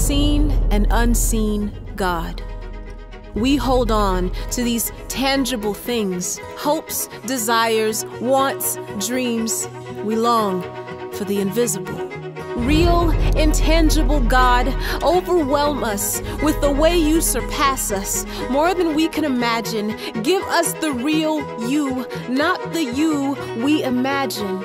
seen and unseen God. We hold on to these tangible things, hopes, desires, wants, dreams. We long for the invisible. Real, intangible God, overwhelm us with the way you surpass us, more than we can imagine. Give us the real you, not the you we imagine.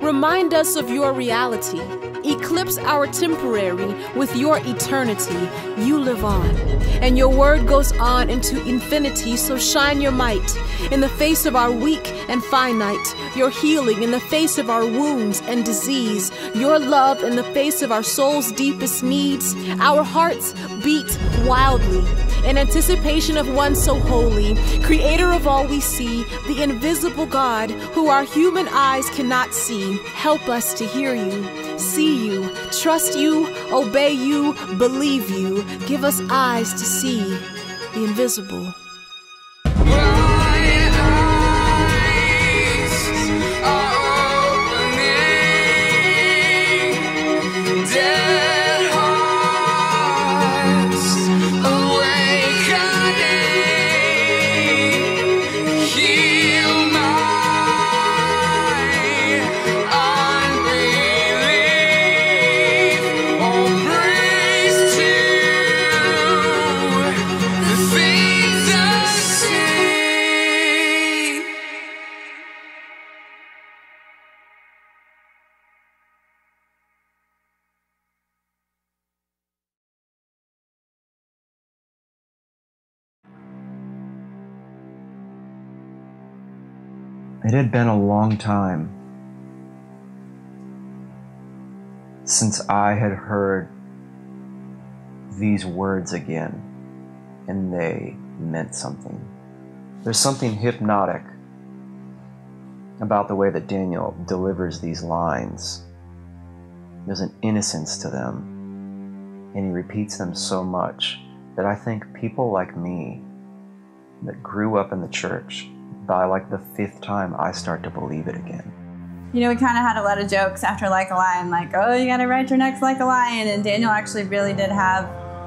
Remind us of your reality. Eclipse our temporary with your eternity. You live on, and your word goes on into infinity, so shine your might in the face of our weak and finite, your healing in the face of our wounds and disease, your love in the face of our soul's deepest needs. Our hearts beat wildly in anticipation of one so holy, creator of all we see, the invisible God who our human eyes cannot see. Help us to hear you, see you, trust you, obey you, believe you. Give us eyes to see the invisible. It had been a long time since I had heard these words again, and they meant something. There's something hypnotic about the way that Daniel delivers these lines. There's an innocence to them, and he repeats them so much that I think people like me that grew up in the church, by like the 5th time, I start to believe it again. You know, we kind of had a lot of jokes after Like a Lion, like, oh, you gotta write your next Like a Lion. And Daniel actually really did have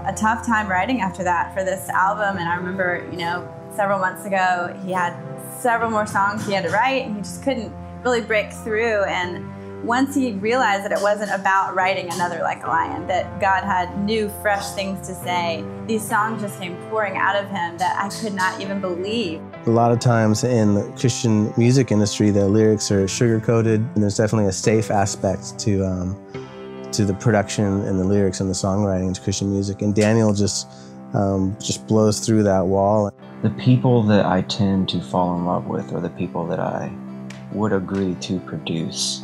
a tough time writing after that for this album. And I remember, you know, several months ago, he had several more songs he had to write, and he just couldn't really break through. And once he realized that it wasn't about writing another Like a Lion, that God had new, fresh things to say, these songs just came pouring out of him that I could not even believe. A lot of times in the Christian music industry, the lyrics are sugar-coated, and there's definitely a safe aspect to the production and the lyrics and the songwriting to Christian music. And Daniel just blows through that wall. The people that I tend to fall in love with are the people that I would agree to produce.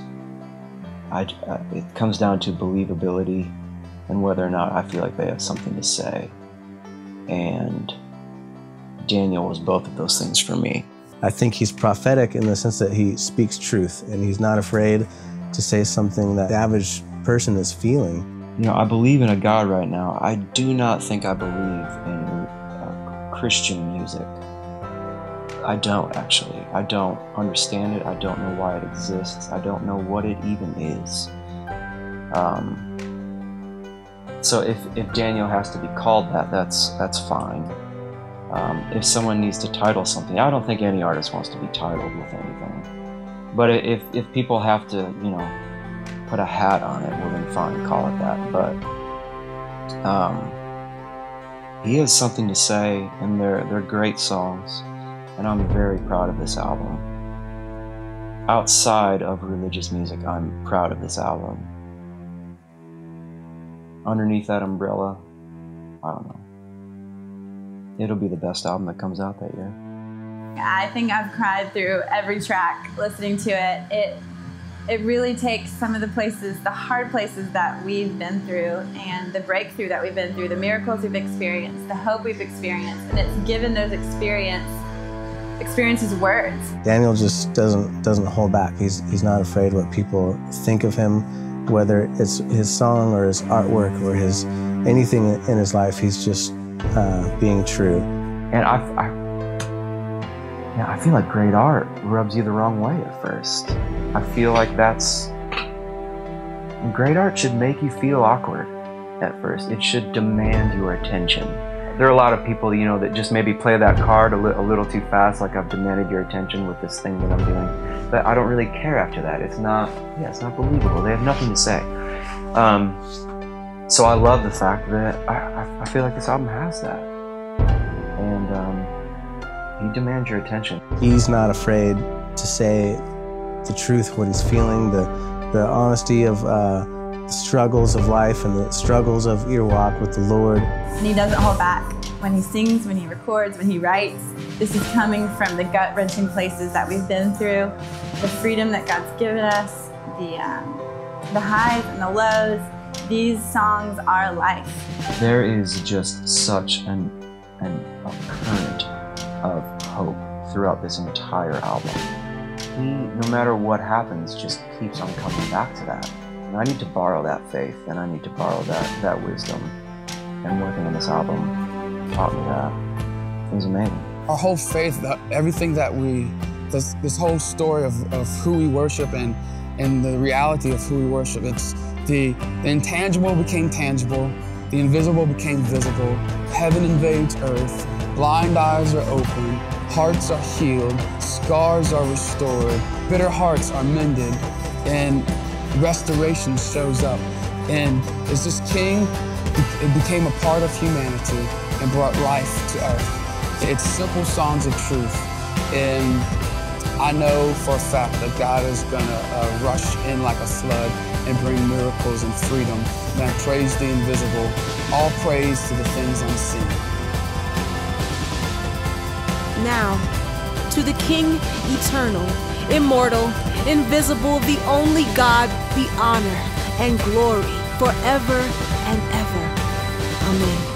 It comes down to believability and whether or not I feel like they have something to say. And Daniel was both of those things for me. I think he's prophetic in the sense that he speaks truth, and he's not afraid to say something that the average person is feeling. You know, I believe in a God right now. I do not think I believe in Christian music. I don't, actually. I don't understand it. I don't know why it exists. I don't know what it even is. So if Daniel has to be called that, that's fine. If someone needs to title something, I don't think any artist wants to be titled with anything. But if people have to, you know, put a hat on it, well then fine, call it that. But he has something to say, and they're great songs. And I'm very proud of this album. Outside of religious music, I'm proud of this album. Underneath that umbrella, I don't know. It'll be the best album that comes out that year. I think I've cried through every track listening to it. It really takes some of the places, the hard places that we've been through, and the breakthrough that we've been through, the miracles we've experienced, the hope we've experienced, and it's given those experiences words. Daniel just doesn't hold back. He's not afraid what people think of him, whether it's his song or his artwork or his anything in his life. He's just being true. And I feel like great art rubs you the wrong way at first. I feel like great art should make you feel awkward. at first. It should demand your attention. There are a lot of people, you know, that just maybe play that card a little too fast, like I've demanded your attention with this thing that I'm doing. But I don't really care after that. It's not believable. They have nothing to say. So I love the fact that I feel like this album has that. And he demands your attention. He's not afraid to say the truth, what he's feeling, the honesty of the struggles of life and the struggles of your walk with the Lord. And he doesn't hold back. When he sings, when he records, when he writes, this is coming from the gut-wrenching places that we've been through, the freedom that God's given us, the highs and the lows. These songs are life. There is just such a current of hope throughout this entire album. He, no matter what happens, just keeps on coming back to that. And I need to borrow that faith, and I need to borrow that wisdom. And working on this album taught me that. It was amazing. Our whole faith, everything that this whole story of who we worship and the reality of who we worship, it's the intangible became tangible, the invisible became visible, heaven invades earth, blind eyes are opened, hearts are healed, scars are restored, bitter hearts are mended, and restoration shows up. And as this king, it became a part of humanity and brought life to earth. It's simple songs of truth. And I know for a fact that God is gonna rush in like a flood and bring miracles and freedom. And I praise the invisible, all praise to the things unseen. Now, to the King eternal, immortal, invisible, the only God, be honor and glory forever and ever. Amen.